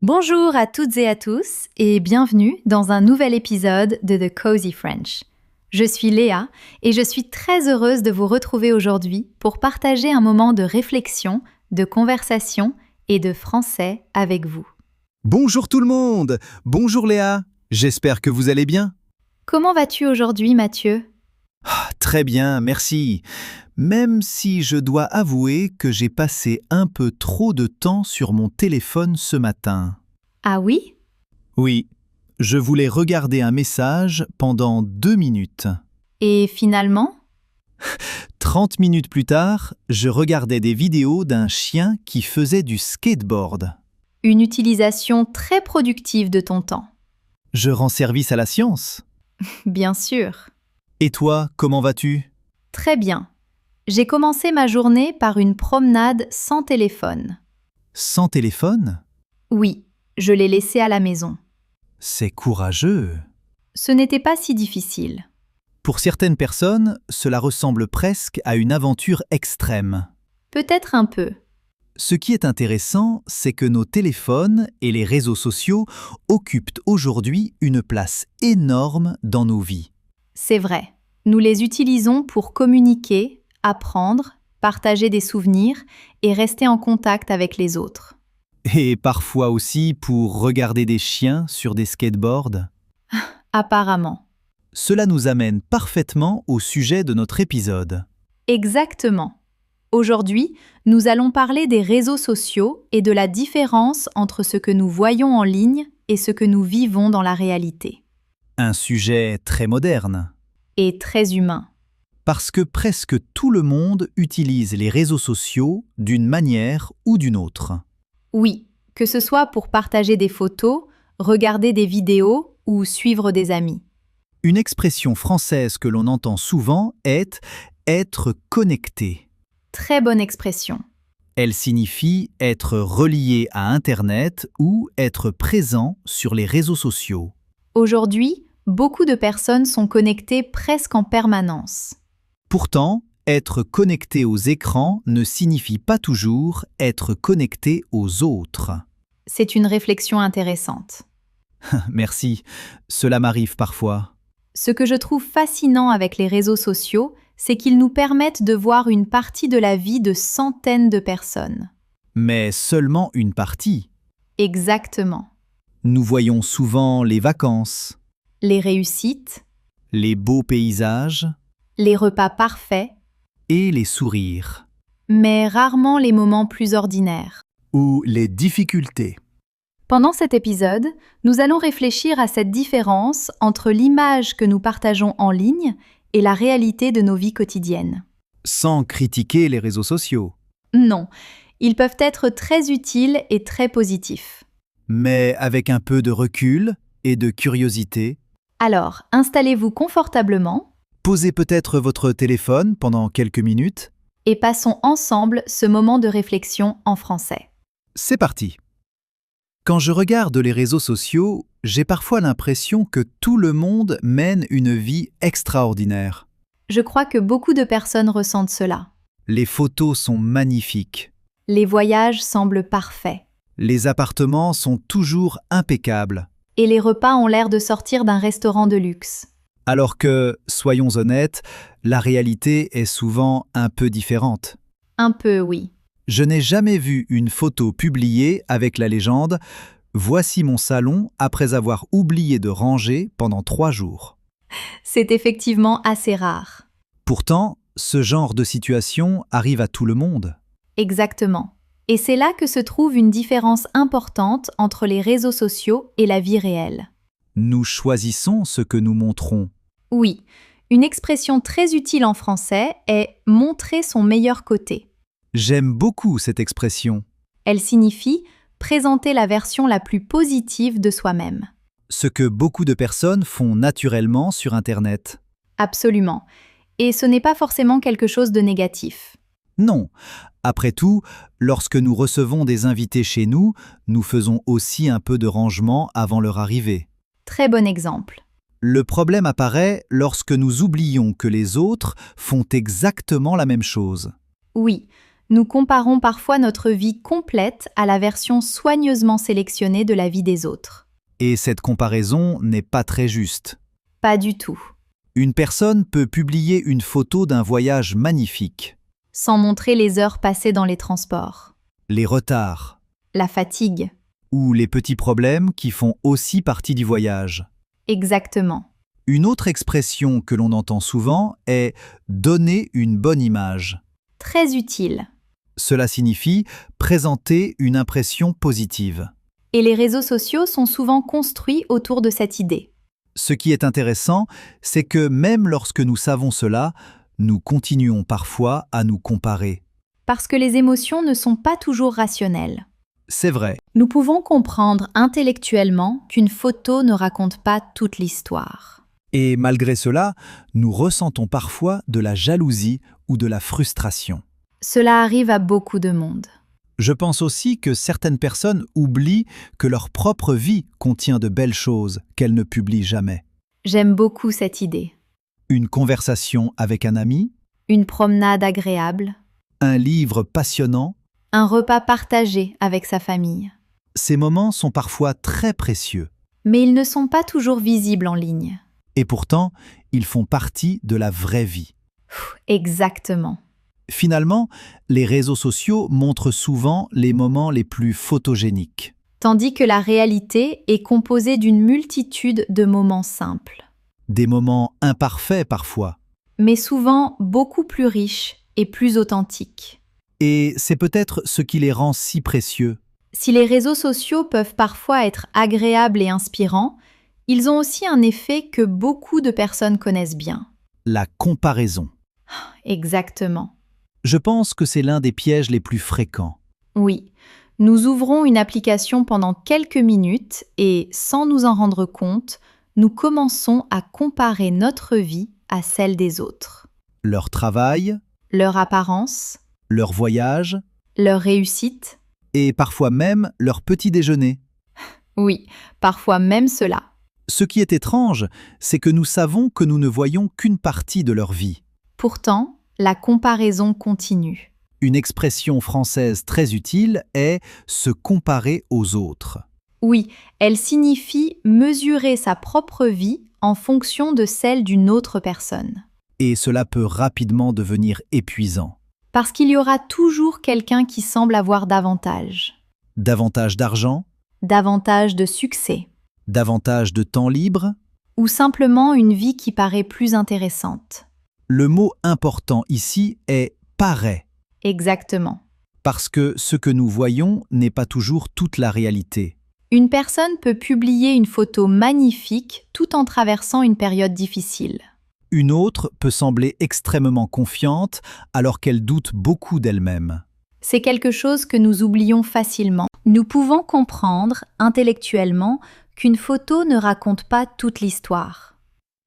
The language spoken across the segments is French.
Bonjour à toutes et à tous et bienvenue dans un nouvel épisode de The Cozy French. Je suis Léa et je suis très heureuse de vous retrouver aujourd'hui pour partager un moment de réflexion, de conversation et de français avec vous. Bonjour tout le monde! Bonjour Léa! J'espère que vous allez bien. Comment vas-tu aujourd'hui, Mathieu ? Très bien, merci. Même si je dois avouer que j'ai passé un peu trop de temps sur mon téléphone ce matin. Ah oui ? Oui, je voulais regarder un message pendant 2 minutes. Et finalement ? 30 minutes plus tard, je regardais des vidéos d'un chien qui faisait du skateboard. Une utilisation très productive de ton temps. Je rends service à la science. Bien sûr. Et toi, comment vas-tu? Très bien. J'ai commencé ma journée par une promenade sans téléphone. Sans téléphone? Oui, je l'ai laissé à la maison. C'est courageux. Ce n'était pas si difficile. Pour certaines personnes, cela ressemble presque à une aventure extrême. Peut-être un peu. Ce qui est intéressant, c'est que nos téléphones et les réseaux sociaux occupent aujourd'hui une place énorme dans nos vies. C'est vrai. Nous les utilisons pour communiquer, apprendre, partager des souvenirs et rester en contact avec les autres. Et parfois aussi pour regarder des chiens sur des skateboards. Apparemment. Cela nous amène parfaitement au sujet de notre épisode. Exactement. Aujourd'hui, nous allons parler des réseaux sociaux et de la différence entre ce que nous voyons en ligne et ce que nous vivons dans la réalité. Un sujet très moderne. Et très humain. Parce que presque tout le monde utilise les réseaux sociaux d'une manière ou d'une autre. Oui, que ce soit pour partager des photos, regarder des vidéos ou suivre des amis. Une expression française que l'on entend souvent est « être connecté ». Très bonne expression. Elle signifie être relié à Internet ou être présent sur les réseaux sociaux. Aujourd'hui, beaucoup de personnes sont connectées presque en permanence. Pourtant, être connecté aux écrans ne signifie pas toujours être connecté aux autres. C'est une réflexion intéressante. Merci, cela m'arrive parfois. Ce que je trouve fascinant avec les réseaux sociaux, c'est qu'ils nous permettent de voir une partie de la vie de centaines de personnes. Mais seulement une partie. Exactement. Nous voyons souvent les vacances, Les réussites, les beaux paysages les repas parfaits, et les sourires. mais rarement les moments plus ordinaires. Ou les difficultés. Pendant cet épisode, nous allons réfléchir à cette différence entre l'image que nous partageons en ligne et la réalité de nos vies quotidiennes. Sans critiquer les réseaux sociaux. Non, ils peuvent être très utiles et très positifs. Mais avec un peu de recul et de curiosité. Alors, installez-vous confortablement Posez peut-être votre téléphone pendant quelques minutes. et passons ensemble ce moment de réflexion en français. C'est parti. Quand je regarde les réseaux sociaux, j'ai parfois l'impression que tout le monde mène une vie extraordinaire. Je crois que beaucoup de personnes ressentent cela. Les photos sont magnifiques. Les voyages semblent parfaits. Les appartements sont toujours impeccables. Et les repas ont l'air de sortir d'un restaurant de luxe. Alors que, soyons honnêtes, la réalité est souvent un peu différente. Un peu, oui. Je n'ai jamais vu une photo publiée avec la légende « Voici mon salon après avoir oublié de ranger pendant 3 jours ». C'est effectivement assez rare. Pourtant, ce genre de situation arrive à tout le monde. Exactement. Et c'est là que se trouve une différence importante entre les réseaux sociaux et la vie réelle. Nous choisissons ce que nous montrons. Oui, une expression très utile en français est « montrer son meilleur côté ». J'aime beaucoup cette expression. Elle signifie présenter la version la plus positive de soi-même. Ce que beaucoup de personnes font naturellement sur Internet. Absolument. Et ce n'est pas forcément quelque chose de négatif. Non. Après tout, lorsque nous recevons des invités chez nous, nous faisons aussi un peu de rangement avant leur arrivée. Très bon exemple. Le problème apparaît lorsque nous oublions que les autres font exactement la même chose. Oui, Nous comparons parfois notre vie complète à la version soigneusement sélectionnée de la vie des autres. Et cette comparaison n'est pas très juste. Pas du tout. Une personne peut publier une photo d'un voyage magnifique, Sans montrer les heures passées dans les transports, les retards la fatigue. ou les petits problèmes qui font aussi partie du voyage. Exactement. Une autre expression que l'on entend souvent est « donner une bonne image ». Très utile. Cela signifie présenter une impression positive. Et les réseaux sociaux sont souvent construits autour de cette idée. Ce qui est intéressant, c'est que même lorsque nous savons cela, nous continuons parfois à nous comparer. Parce que les émotions ne sont pas toujours rationnelles. C'est vrai, Nous pouvons comprendre intellectuellement qu'une photo ne raconte pas toute l'histoire. et malgré cela, nous ressentons parfois de la jalousie ou de la frustration. Cela arrive à beaucoup de monde. Je pense aussi que certaines personnes oublient que leur propre vie contient de belles choses qu'elles ne publient jamais. J'aime beaucoup cette idée. Une conversation avec un ami, Une promenade agréable, un livre passionnant, un repas partagé avec sa famille. ces moments sont parfois très précieux. Mais ils ne sont pas toujours visibles en ligne. Et pourtant, ils font partie de la vraie vie. Exactement. Finalement, les réseaux sociaux montrent souvent les moments les plus photogéniques. Tandis que la réalité est composée d'une multitude de moments simples, Des moments imparfaits parfois. mais souvent beaucoup plus riches et plus authentiques. Et c'est peut-être ce qui les rend si précieux. Si les réseaux sociaux peuvent parfois être agréables et inspirants, ils ont aussi un effet que beaucoup de personnes connaissent bien. La comparaison. Exactement. Je pense que c'est l'un des pièges les plus fréquents. Oui, nous ouvrons une application pendant quelques minutes et, sans nous en rendre compte, nous commençons à comparer notre vie à celle des autres. Leur travail, Leur apparence, leur voyage leur réussite, et parfois même leur petit déjeuner. oui, parfois même cela. Ce qui est étrange, c'est que nous savons que nous ne voyons qu'une partie de leur vie. Pourtant, la comparaison continue. Une expression française très utile est « se comparer aux autres Oui, elle signifie mesurer sa propre vie en fonction de celle d'une autre personne. ». Et cela peut rapidement devenir épuisant. Parce qu'il y aura toujours quelqu'un qui semble avoir davantage. Davantage d'argent, Davantage de succès. davantage de temps libre. Ou simplement une vie qui paraît plus intéressante. Le mot important ici est « paraît », Exactement. parce que ce que nous voyons n'est pas toujours toute la réalité. Une personne peut publier une photo magnifique tout en traversant une période difficile. Une autre peut sembler extrêmement confiante alors qu'elle doute beaucoup d'elle-même. C'est quelque chose que nous oublions facilement. Nous pouvons comprendre intellectuellement qu'une photo ne raconte pas toute l'histoire.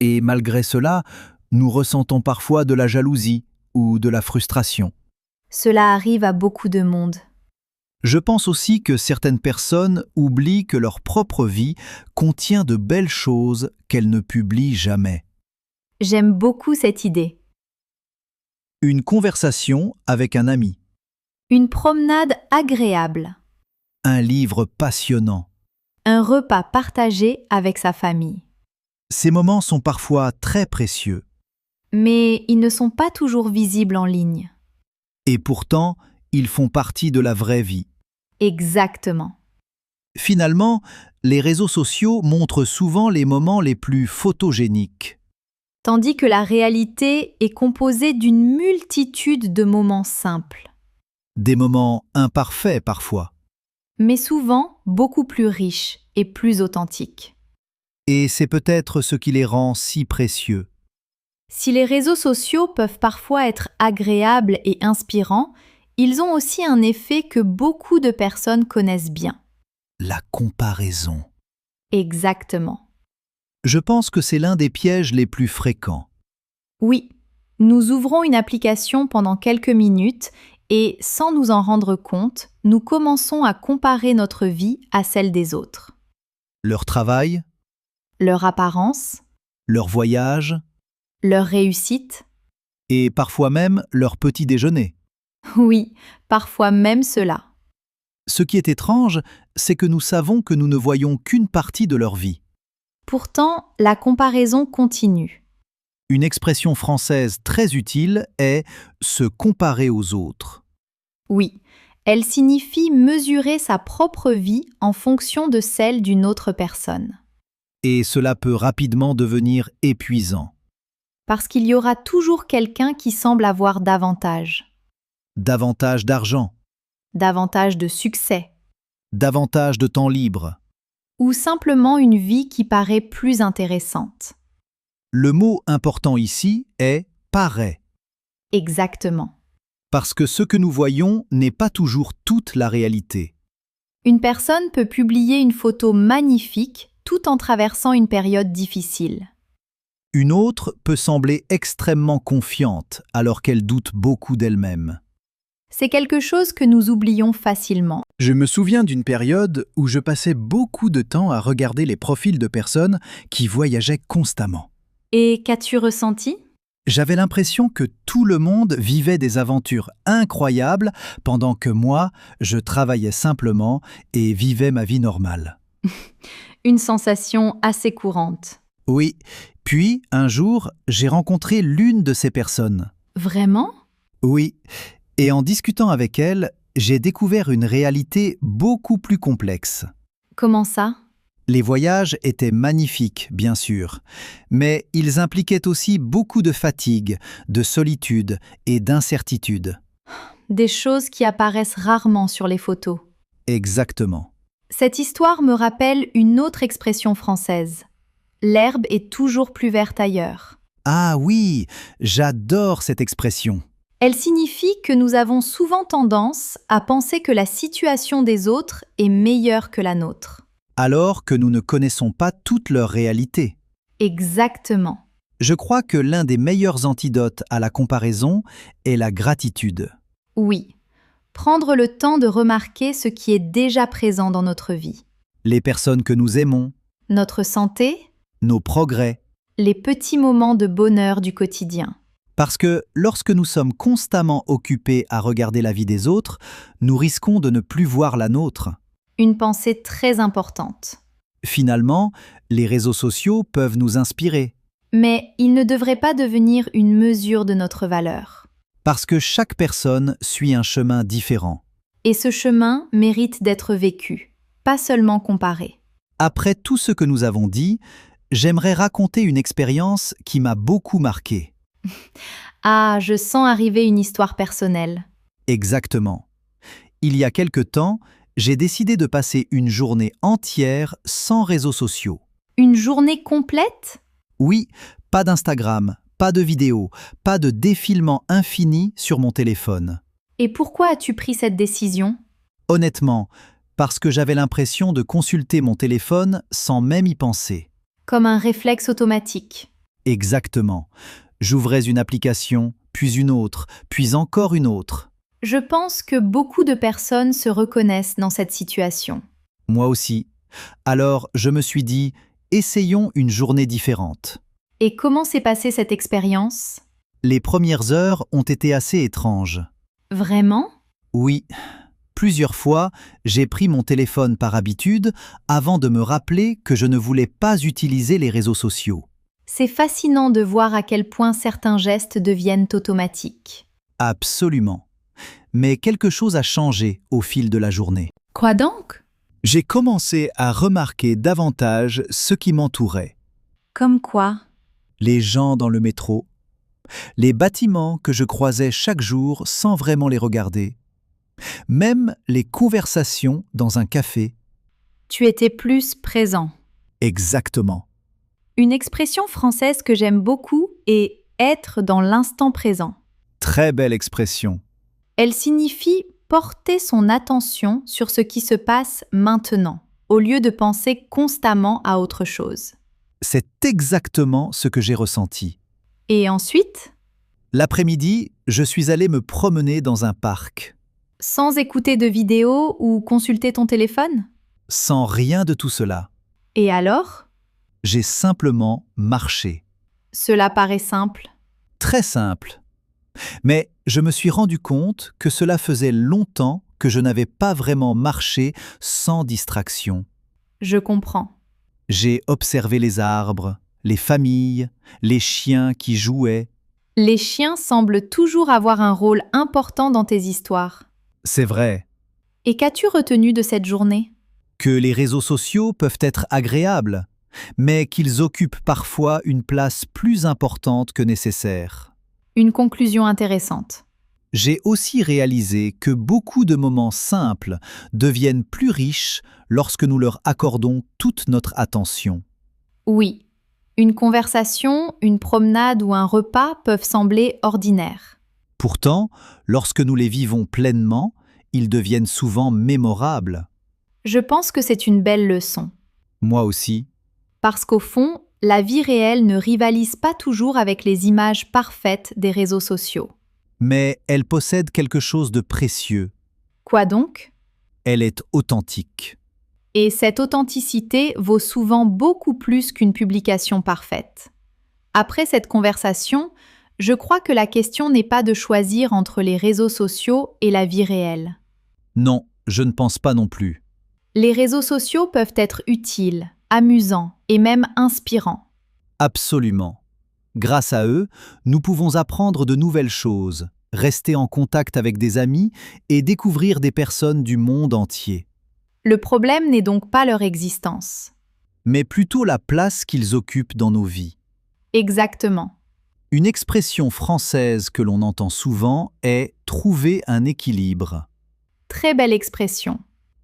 Et malgré cela, nous ressentons parfois de la jalousie ou de la frustration. Cela arrive à beaucoup de monde. Je pense aussi que certaines personnes oublient que leur propre vie contient de belles choses qu'elles ne publient jamais. J'aime beaucoup cette idée. Une conversation avec un ami, Une promenade agréable. un livre passionnant. Un repas partagé avec sa famille. Ces moments sont parfois très précieux. Mais ils ne sont pas toujours visibles en ligne. Et pourtant, ils font partie de la vraie vie. Exactement. Finalement, les réseaux sociaux montrent souvent les moments les plus photogéniques. Tandis que la réalité est composée d'une multitude de moments simples, Des moments imparfaits parfois. mais souvent beaucoup plus riches et plus authentiques. Et c'est peut-être ce qui les rend si précieux. Si les réseaux sociaux peuvent parfois être agréables et inspirants, ils ont aussi un effet que beaucoup de personnes connaissent bien. La comparaison. Exactement. Je pense que c'est l'un des pièges les plus fréquents. Oui, nous ouvrons une application pendant quelques minutes et, sans nous en rendre compte, nous commençons à comparer notre vie à celle des autres. Leur travail, Leur apparence, leur voyage leur réussite, et parfois même leur petit déjeuner. Oui, parfois même cela. Ce qui est étrange, c'est que nous savons que nous ne voyons qu'une partie de leur vie. Pourtant, la comparaison continue. Une expression française très utile est « se comparer aux autres ». Oui, elle signifie mesurer sa propre vie en fonction de celle d'une autre personne. Et cela peut rapidement devenir épuisant. Parce qu'il y aura toujours quelqu'un qui semble avoir davantage. Davantage d'argent, Davantage de succès. davantage de temps libre. Ou simplement une vie qui paraît plus intéressante. Le mot important ici est « paraît », Exactement. parce que ce que nous voyons n'est pas toujours toute la réalité. Une personne peut publier une photo magnifique tout en traversant une période difficile. Une autre peut sembler extrêmement confiante alors qu'elle doute beaucoup d'elle-même. C'est quelque chose que nous oublions facilement. Je me souviens d'une période où je passais beaucoup de temps à regarder les profils de personnes qui voyageaient constamment. Et qu'as-tu ressenti ? J'avais l'impression que tout le monde vivait des aventures incroyables pendant que moi, je travaillais simplement et vivais ma vie normale. Une sensation assez courante. Oui, puis un jour, j'ai rencontré l'une de ces personnes. Vraiment ? Oui, et en discutant avec elle, j'ai découvert une réalité beaucoup plus complexe. Comment ça ? Les voyages étaient magnifiques, bien sûr, mais ils impliquaient aussi beaucoup de fatigue, de solitude et d'incertitude. Des choses qui apparaissent rarement sur les photos. Exactement. Cette histoire me rappelle une autre expression française. L'herbe est toujours plus verte ailleurs. Ah oui, j'adore cette expression. Elle signifie que nous avons souvent tendance à penser que la situation des autres est meilleure que la nôtre. Alors que nous ne connaissons pas toute leur réalité. Exactement. Je crois que l'un des meilleurs antidotes à la comparaison est la gratitude. Oui. Prendre le temps de remarquer ce qui est déjà présent dans notre vie. Les personnes que nous aimons, Notre santé, nos progrès. les petits moments de bonheur du quotidien. Parce que lorsque nous sommes constamment occupés à regarder la vie des autres, nous risquons de ne plus voir la nôtre. Une pensée très importante. Finalement, les réseaux sociaux peuvent nous inspirer, Mais il ne devrait pas devenir une mesure de notre valeur. parce que chaque personne suit un chemin différent. Et ce chemin mérite d'être vécu, pas seulement comparé. Après tout ce que nous avons dit, j'aimerais raconter une expérience qui m'a beaucoup marqué. Ah, je sens arriver une histoire personnelle. Exactement. Il y a quelque temps, j'ai décidé de passer une journée entière sans réseaux sociaux. Une journée complète ? Oui, pas d'Instagram, pas de vidéos, pas de défilement infini sur mon téléphone. Et pourquoi as-tu pris cette décision ? Honnêtement, parce que j'avais l'impression de consulter mon téléphone sans même y penser. Comme un réflexe automatique. Exactement. J'ouvrais une application, puis une autre, puis encore une autre. Je pense que beaucoup de personnes se reconnaissent dans cette situation. Moi aussi. Alors, je me suis dit, essayons une journée différente. Et comment s'est passée cette expérience ? Les premières heures ont été assez étranges. Vraiment ? Oui, plusieurs fois, j'ai pris mon téléphone par habitude avant de me rappeler que je ne voulais pas utiliser les réseaux sociaux. C'est fascinant de voir à quel point certains gestes deviennent automatiques. Absolument. Mais quelque chose a changé au fil de la journée. Quoi donc ? J'ai commencé à remarquer davantage ce qui m'entourait. Comme quoi ? Les gens dans le métro, les bâtiments que je croisais chaque jour sans vraiment les regarder, même les conversations dans un café. Tu étais plus présent. Exactement. Une expression française que j'aime beaucoup est « être dans l'instant présent ». Très belle expression. Elle signifie porter son attention sur ce qui se passe maintenant, au lieu de penser constamment à autre chose. C'est exactement ce que j'ai ressenti. Et ensuite, L'après-midi, je suis allé me promener dans un parc, sans écouter de vidéo ou consulter ton téléphone ? sans rien de tout cela. Et alors ? J'ai simplement marché. Cela paraît simple. Très simple. Mais je me suis rendu compte que cela faisait longtemps que je n'avais pas vraiment marché sans distraction. Je comprends. J'ai observé les arbres, les familles, les chiens qui jouaient. Les chiens semblent toujours avoir un rôle important dans tes histoires. C'est vrai Et qu'as-tu retenu de cette journée? que les réseaux sociaux peuvent être agréables, mais qu'ils occupent parfois une place plus importante que nécessaire. Une conclusion intéressante. J'ai aussi réalisé que beaucoup de moments simples deviennent plus riches lorsque nous leur accordons toute notre attention. Oui, une conversation, une promenade ou un repas peuvent sembler ordinaires. Pourtant, lorsque nous les vivons pleinement, ils deviennent souvent mémorables. Je pense que c'est une belle leçon. Moi aussi. Parce qu'au fond, la vie réelle ne rivalise pas toujours avec les images parfaites des réseaux sociaux. Mais elle possède quelque chose de précieux. Quoi donc? Elle est authentique. Et cette authenticité vaut souvent beaucoup plus qu'une publication parfaite. Après cette conversation, je crois que la question n'est pas de choisir entre les réseaux sociaux et la vie réelle. Non, je ne pense pas non plus. Les réseaux sociaux peuvent être utiles, amusants et même inspirants. Absolument. Grâce à eux, nous pouvons apprendre de nouvelles choses, rester en contact avec des amis et découvrir des personnes du monde entier. Le problème n'est donc pas leur existence. Mais plutôt la place qu'ils occupent dans nos vies. Exactement. Une expression française que l'on entend souvent est « trouver un équilibre ». Très belle expression.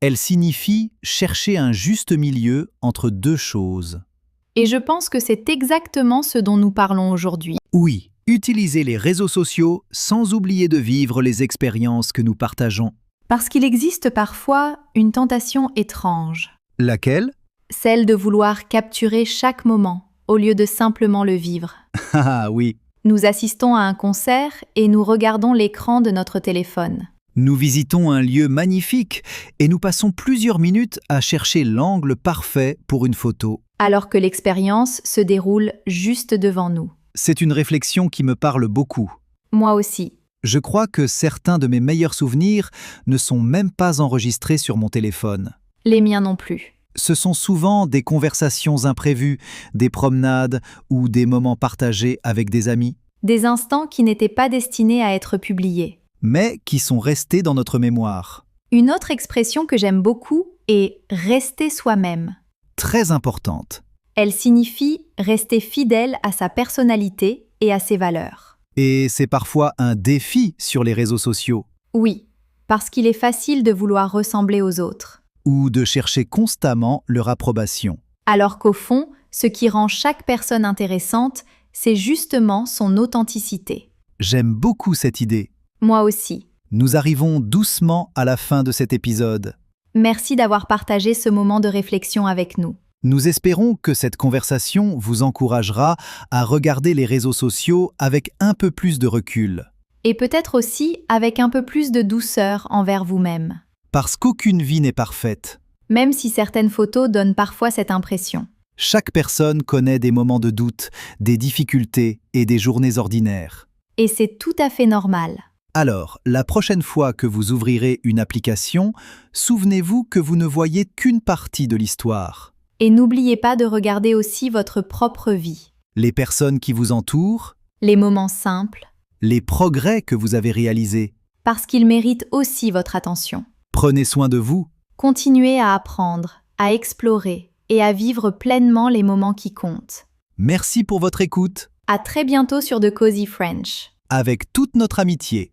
Elle signifie chercher un juste milieu entre deux choses. Et je pense que c'est exactement ce dont nous parlons aujourd'hui. Oui, utiliser les réseaux sociaux sans oublier de vivre les expériences que nous partageons. Parce qu'il existe parfois une tentation étrange. Laquelle? Celle de vouloir capturer chaque moment, au lieu de simplement le vivre. Ah oui. Nous assistons à un concert et nous regardons l'écran de notre téléphone. Nous visitons un lieu magnifique et nous passons plusieurs minutes à chercher l'angle parfait pour une photo. Alors que l'expérience se déroule juste devant nous. C'est une réflexion qui me parle beaucoup. Moi aussi. Je crois que certains de mes meilleurs souvenirs ne sont même pas enregistrés sur mon téléphone. Les miens non plus. Ce sont souvent des conversations imprévues, des promenades ou des moments partagés avec des amis, Des instants qui n'étaient pas destinés à être publiés. mais qui sont restés dans notre mémoire. Une autre expression que j'aime beaucoup est « rester soi-même ». Très importante. Elle signifie rester fidèle à sa personnalité et à ses valeurs. Et c'est parfois un défi sur les réseaux sociaux, Oui, parce qu'il est facile de vouloir ressembler aux autres. ou de chercher constamment leur approbation. Alors qu'au fond, ce qui rend chaque personne intéressante, c'est justement son authenticité. J'aime beaucoup cette idée. Moi aussi. Nous arrivons doucement à la fin de cet épisode. Merci d'avoir partagé ce moment de réflexion avec nous. Nous espérons que cette conversation vous encouragera à regarder les réseaux sociaux avec un peu plus de recul. Et peut-être aussi avec un peu plus de douceur envers vous-même. Parce qu'aucune vie n'est parfaite. Même si certaines photos donnent parfois cette impression. Chaque personne connaît des moments de doute, des difficultés et des journées ordinaires. Et c'est tout à fait normal. Alors, la prochaine fois que vous ouvrirez une application, souvenez-vous que vous ne voyez qu'une partie de l'histoire. Et n'oubliez pas de regarder aussi votre propre vie. Les personnes qui vous entourent, Les moments simples, les progrès que vous avez réalisés. parce qu'ils méritent aussi votre attention. Prenez soin de vous. Continuez à apprendre, à explorer et à vivre pleinement les moments qui comptent. Merci pour votre écoute. À très bientôt sur The Cozy French. Avec toute notre amitié.